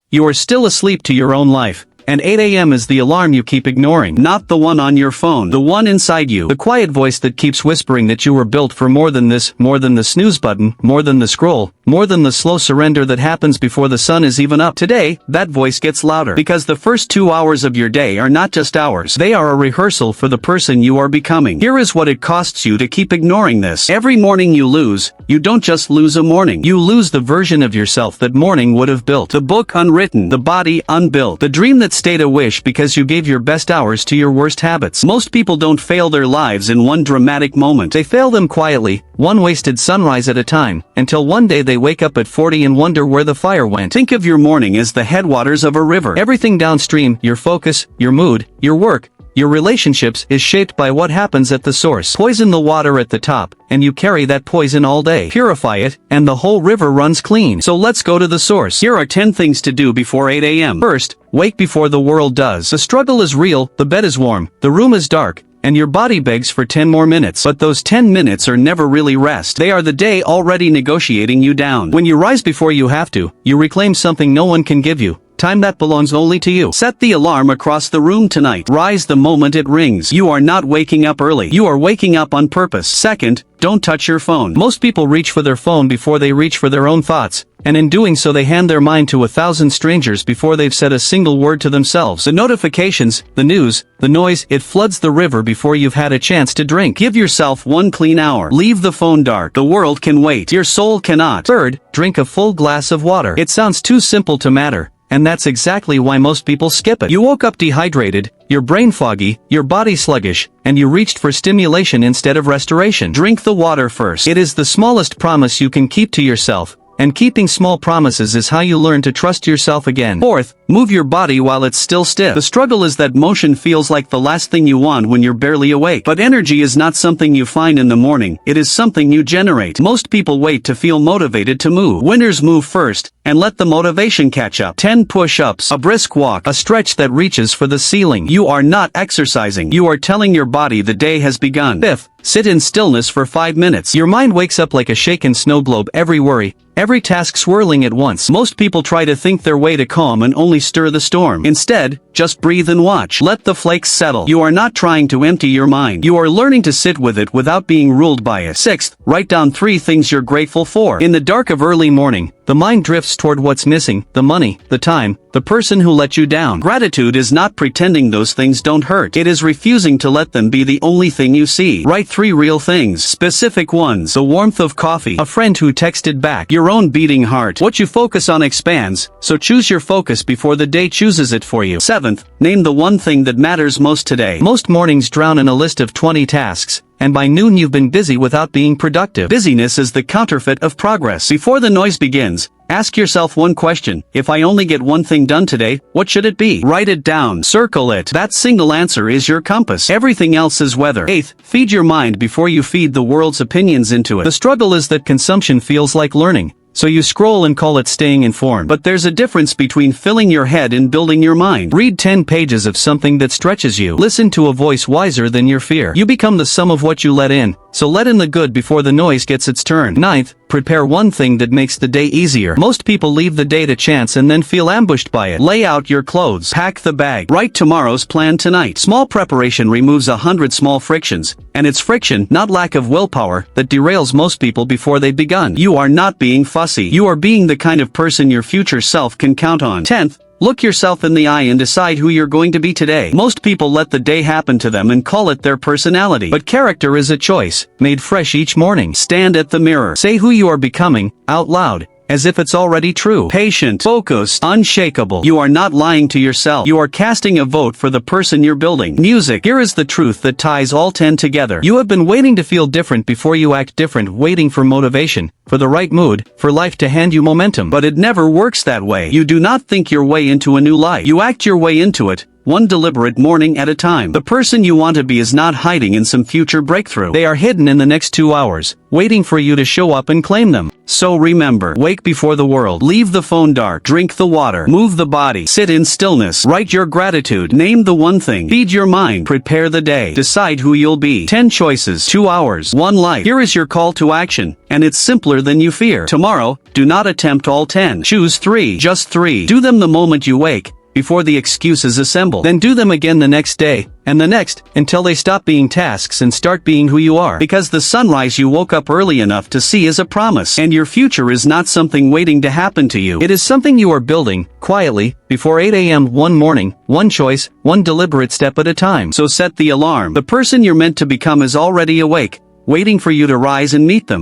you are still asleep to your own life. And 8 a.m. is the alarm you keep ignoring. Not the one on your phone. The one inside you. The quiet voice that keeps whispering that you were built for more than this, more than the snooze button, more than the scroll, more than the slow surrender that happens before the sun is even up. Today, that voice gets louder. Because the first 2 hours of your day are not just hours. They are a rehearsal for the person you are becoming. Here is what it costs you to keep ignoring this. Every morning you lose, you don't just lose a morning. You lose the version of yourself that morning would have built. The book unwritten. The body unbuilt. The dream that stayed a wish because you gave your best hours to your worst habits. Most people don't fail their lives in one dramatic moment. They fail them quietly, one wasted sunrise at a time, until one day they wake up at 40 and wonder where the fire went. Think of your morning as the headwaters of a river. Everything downstream, your focus, your mood, your work, your relationships, is shaped by what happens at the source. Poison the water at the top, and you carry that poison all day. Purify it, and the whole river runs clean. So let's go to the source. Here are 10 things to do before 8 a.m. First, wake before the world does. The struggle is real, the bed is warm, the room is dark, and your body begs for 10 more minutes. But those 10 minutes are never really rest. They are the day already negotiating you down. When you rise before you have to, you reclaim something no one can give you. Time that belongs only to you. Set the alarm across the room tonight. Rise the moment it rings. You are not waking up early. You are waking up on purpose. Second, don't touch your phone. Most people reach for their phone before they reach for their own thoughts, and in doing so they hand their mind to 1,000 strangers before they've said a single word to themselves. The notifications, the news, the noise, it floods the river before you've had a chance to drink. Give yourself 1 clean hour. Leave the phone dark. The world can wait. Your soul cannot. Third, drink a full glass of water. It sounds too simple to matter, and that's exactly why most people skip it. You woke up dehydrated, your brain foggy, your body sluggish, and you reached for stimulation instead of restoration. Drink the water first. It is the smallest promise you can keep to yourself, and keeping small promises is how you learn to trust yourself again. Fourth, move your body while it's still stiff. The struggle is that motion feels like the last thing you want when you're barely awake. But energy is not something you find in the morning, it is something you generate. Most people wait to feel motivated to move. Winners move first, and let the motivation catch up. 10 push-ups, a brisk walk, a stretch that reaches for the ceiling. You are not exercising. You are telling your body the day has begun. Fifth, sit in stillness for 5 minutes. Your mind wakes up like a shaken snow globe. Every worry, every task swirling at once. Most people try to think their way to calm and only stir the storm. Instead, just breathe and watch. Let the flakes settle. You are not trying to empty your mind. You are learning to sit with it without being ruled by it. Sixth, write down 3 things you're grateful for. In the dark of early morning, the mind drifts toward what's missing, the money, the time, the person who let you down. Gratitude is not pretending those things don't hurt. It is refusing to let them be the only thing you see. Write 3 real things. Specific ones. The warmth of coffee. A friend who texted back. Your own beating heart. What you focus on expands, so choose your focus before the day chooses it for you. Seventh, name the one thing that matters most today. Most mornings drown in a list of 20 tasks, and by noon you've been busy without being productive. Busyness is the counterfeit of progress. Before the noise begins, ask yourself one question. If I only get one thing done today, what should it be? Write it down. Circle it. That single answer is your compass. Everything else is weather. Eighth, feed your mind before you feed the world's opinions into it. The struggle is that consumption feels like learning, so you scroll and call it staying informed. But there's a difference between filling your head and building your mind. Read 10 pages of something that stretches you. Listen to a voice wiser than your fear. You become the sum of what you let in, so let in the good before the noise gets its turn. Ninth, prepare one thing that makes the day easier. Most people leave the day to chance and then feel ambushed by it. Lay out your clothes. Pack the bag. Write tomorrow's plan tonight. Small preparation removes 100 small frictions, and it's friction, not lack of willpower, that derails most people before they've begun. You are not being fussy. You are being the kind of person your future self can count on. 10th, look yourself in the eye and decide who you're going to be today. Most people let the day happen to them and call it their personality. But character is a choice, made fresh each morning. Stand at the mirror. Say who you are becoming, out loud, as if it's already true. Patient, focused, unshakable. You are not lying to yourself. You are casting a vote for the person you're building. Music. Here is the truth that ties all 10 together. You have been waiting to feel different before you act different, waiting for motivation, for the right mood, for life to hand you momentum. But it never works that way. You do not think your way into a new life. You act your way into it, one deliberate morning at a time. The person you want to be is not hiding in some future breakthrough. They are hidden in the next 2 hours, waiting for you to show up and claim them. So remember, wake before the world, leave the phone dark, drink the water, move the body, sit in stillness, write your gratitude, name the one thing, feed your mind, prepare the day, decide who you'll be. 10 choices, 2 hours, 1 life. Here is your call to action, and it's simpler than you fear. Tomorrow, do not attempt all 10. Choose 3, just 3. Do them the moment you wake, before the excuses assemble. Then do them again the next day, and the next, until they stop being tasks and start being who you are. Because the sunrise you woke up early enough to see is a promise, and your future is not something waiting to happen to you. It is something you are building, quietly, before 8 a.m. one morning, one choice, one deliberate step at a time. So set the alarm. The person you're meant to become is already awake, waiting for you to rise and meet them.